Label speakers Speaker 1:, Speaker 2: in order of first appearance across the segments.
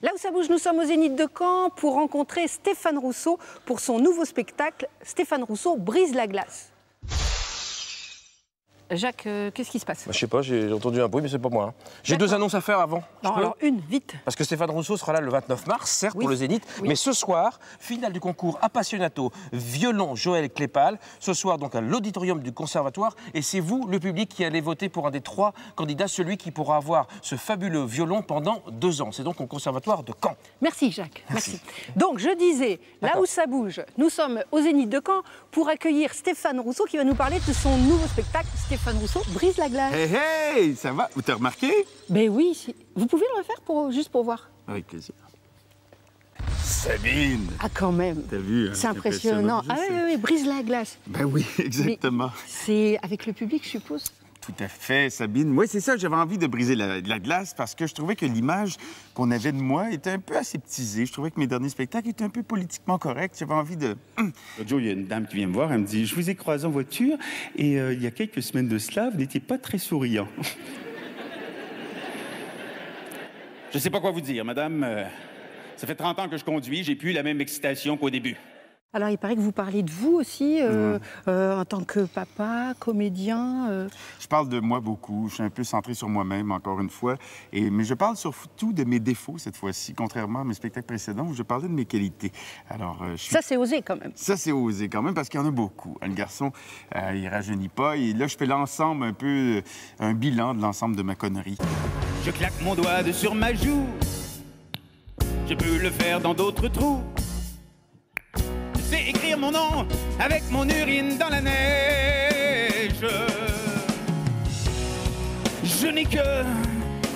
Speaker 1: Là où ça bouge, nous sommes au Zénith de Caen pour rencontrer Stéphane Rousseau pour son nouveau spectacle. Stéphane Rousseau brise la glace. Jacques, qu'est-ce qui se passe?
Speaker 2: Je sais pas, j'ai entendu un bruit, mais c'est pas moi. J'ai deux annonces à faire avant.
Speaker 1: Alors une, vite.
Speaker 2: Parce que Stéphane Rousseau sera là le 29 mars, certes, pour le Zénith, mais ce soir, finale du concours Appassionato, violon Joël Clépal. Ce soir, donc, à l'auditorium du Conservatoire. Et c'est vous, le public, qui allez voter pour un des trois candidats, celui qui pourra avoir ce fabuleux violon pendant 2 ans. C'est donc au Conservatoire de Caen.
Speaker 1: Merci, Jacques. Merci. Donc, je disais, là où ça bouge, nous sommes au Zénith de Caen pour accueillir Stéphane Rousseau qui va nous parler de son nouveau spectacle. Stéphane Rousseau brise la glace.
Speaker 3: Hey, hey, ça va? Vous t'avez remarqué?
Speaker 1: Ben oui, vous pouvez le refaire juste pour voir.
Speaker 3: Avec plaisir. Sabine!
Speaker 1: Ah, quand même.
Speaker 3: T'as vu? Hein,
Speaker 1: c'est impressionnant. Ah oui, brise la glace.
Speaker 3: Ben oui, exactement.
Speaker 1: C'est avec le public, je suppose?
Speaker 3: Tout à fait, Sabine. Moi, c'est ça, j'avais envie de briser la glace parce que je trouvais que l'image qu'on avait de moi était un peu aseptisée. Je trouvais que mes derniers spectacles étaient un peu politiquement corrects. J'avais envie de...
Speaker 4: L'autre jour, il y a une dame qui vient me voir, elle me dit « Je vous ai croisé en voiture et il y a quelques semaines de cela, vous n'étiez pas très souriant. » Je ne sais pas quoi vous dire, madame. Ça fait 30 ans que je conduis, j'ai plus la même excitation qu'au début.
Speaker 1: Alors, il paraît que vous parlez de vous aussi, en tant que papa, comédien.
Speaker 3: Je parle de moi beaucoup. Je suis un peu centré sur moi-même, encore une fois. Mais je parle surtout de mes défauts, cette fois-ci, contrairement à mes spectacles précédents où je parlais de mes qualités. Alors,
Speaker 1: Ça, c'est osé, quand même.
Speaker 3: Ça, c'est osé, quand même, parce qu'il y en a beaucoup. Le garçon, il rajeunit pas. Et là, je fais l'ensemble, un peu, un bilan de l'ensemble de ma connerie.
Speaker 4: Je claque mon doigt sur ma joue. Je peux le faire dans d'autres trous. C'est écrire mon nom avec mon urine dans la neige. Je n'ai que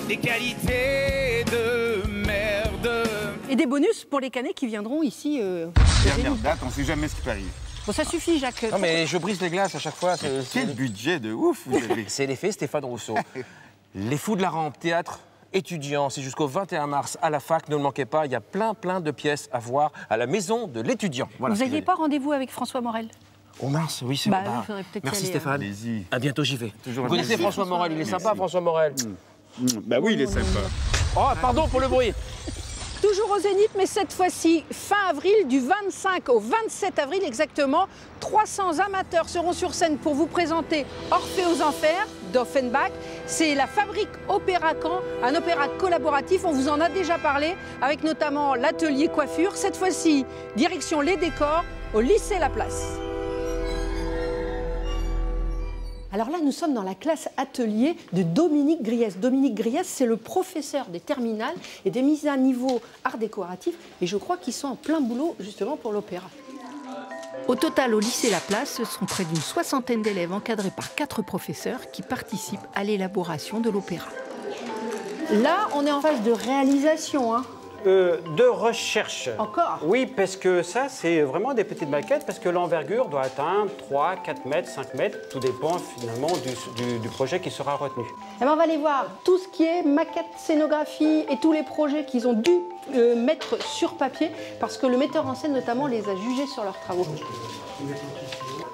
Speaker 4: des qualités de merde.
Speaker 1: Et des bonus pour les canets qui viendront ici.
Speaker 3: Dernière date, on ne sait jamais ce qui peut arriver.
Speaker 1: Bon, ça suffit, Jacques.
Speaker 2: Non, mais je brise les glaces à chaque fois.
Speaker 3: Quel budget de ouf vous avez.
Speaker 2: C'est l'effet Stéphane Rousseau. Les Fous de la Rampe, théâtre étudiant, c'est jusqu'au 21 mars à la fac, ne le manquez pas, il y a plein de pièces à voir à la maison de l'étudiant. Voilà.
Speaker 1: Vous n'aviez pas rendez-vous avec François Morel?
Speaker 2: Oh mince, oui, c'est
Speaker 1: bah,
Speaker 2: vrai.
Speaker 1: Merci
Speaker 2: Stéphane.
Speaker 3: Allez-y.
Speaker 2: À bientôt, j'y vais.
Speaker 3: Toujours
Speaker 2: Vous connaissez François Morel, il est sympa, François Morel.
Speaker 3: Ben oui, il est sympa.
Speaker 2: Oh, pardon pour le bruit.
Speaker 1: Toujours au Zénith, mais cette fois-ci, fin avril, du 25 au 27 avril exactement, 300 amateurs seront sur scène pour vous présenter Orphée aux Enfers d'Offenbach. C'est la Fabrique Opéra Caen, un opéra collaboratif, on vous en a déjà parlé, avec notamment l'atelier coiffure. Cette fois-ci, direction les décors au lycée Laplace. Alors là, nous sommes dans la classe atelier de Dominique Griès. Dominique Griès, c'est le professeur des terminales et des mises à niveau art décoratif. Et je crois qu'ils sont en plein boulot, justement, pour l'opéra. Au total, au lycée Laplace, ce sont près d'une 60aine d'élèves encadrés par 4 professeurs qui participent à l'élaboration de l'opéra. Là, on est en phase de réalisation, hein.
Speaker 5: De recherche.
Speaker 1: Encore?
Speaker 5: Oui, parce que ça, c'est vraiment des petites maquettes, parce que l'envergure doit atteindre 3, 4 mètres, 5 mètres. Tout dépend finalement du projet qui sera retenu.
Speaker 1: Eh ben, on va aller voir tout ce qui est maquette, scénographie et tous les projets qu'ils ont dû mettre sur papier, parce que le metteur en scène notamment les a jugés sur leurs travaux.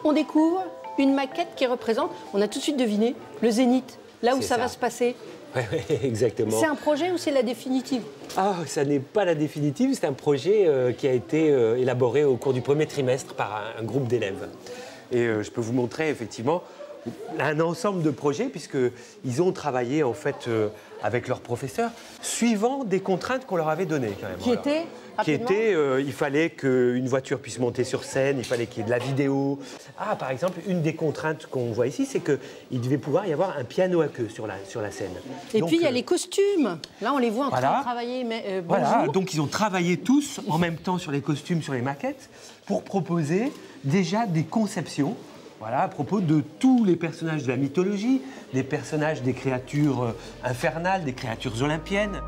Speaker 1: On découvre une maquette qui représente, on a tout de suite deviné, le Zénith, là où ça va se passer.
Speaker 6: Oui, exactement.
Speaker 1: C'est un projet ou c'est la définitive?
Speaker 6: Ah, ça n'est pas la définitive, c'est un projet qui a été élaboré au cours du premier trimestre par un groupe d'élèves. Et je peux vous montrer effectivement un ensemble de projets, puisqu'ils ont travaillé en fait avec leurs professeurs, suivant des contraintes qu'on leur avait données quand même.
Speaker 1: Qui étaient
Speaker 6: il fallait qu'une voiture puisse monter sur scène, il fallait qu'il y ait de la vidéo. Ah, par exemple, une des contraintes qu'on voit ici, c'est qu'il devait pouvoir y avoir un piano à queue sur la scène.
Speaker 1: Et donc, puis, il y a les costumes. Là, on les voit en train de travailler. Mais,
Speaker 6: voilà, donc ils ont travaillé tous en même temps sur les costumes, sur les maquettes, pour proposer déjà des conceptions. Voilà, à propos de tous les personnages de la mythologie, des personnages des créatures infernales, des créatures olympiennes.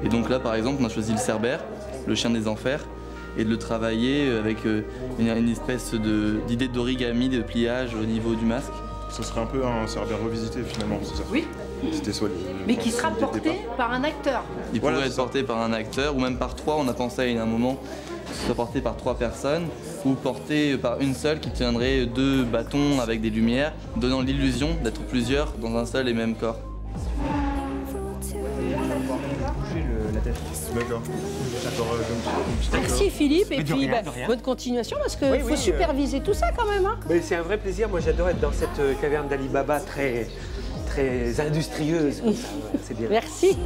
Speaker 7: Et donc là, par exemple, on a choisi le Cerbère, le chien des enfers, et de le travailler avec une espèce d'idée d'origami, de pliage au niveau du masque.
Speaker 8: Ce serait un peu un Cerbère revisité finalement, c'est ça?
Speaker 1: Oui.
Speaker 8: C'était soit
Speaker 1: mais qui sera porté par un acteur.
Speaker 7: Il pourrait être porté par un acteur, ou même par 3, on a pensé à un moment que ce soit porté par 3 personnes, ou porté par une seule qui tiendrait 2 bâtons avec des lumières, donnant l'illusion d'être plusieurs dans un seul et même corps.
Speaker 6: peut-être.
Speaker 8: D'accord.
Speaker 1: Merci Philippe, et
Speaker 6: Mais de
Speaker 1: puis
Speaker 6: rien, de rien.
Speaker 1: bonne continuation, parce qu'il
Speaker 6: Oui,
Speaker 1: faut
Speaker 6: oui,
Speaker 1: superviser tout ça quand même. Hein.
Speaker 6: Mais c'est un vrai plaisir. Moi, j'adore être dans cette caverne d'Ali Baba très industrieuse. Comme ça. Voilà, c'est bien.
Speaker 1: Merci.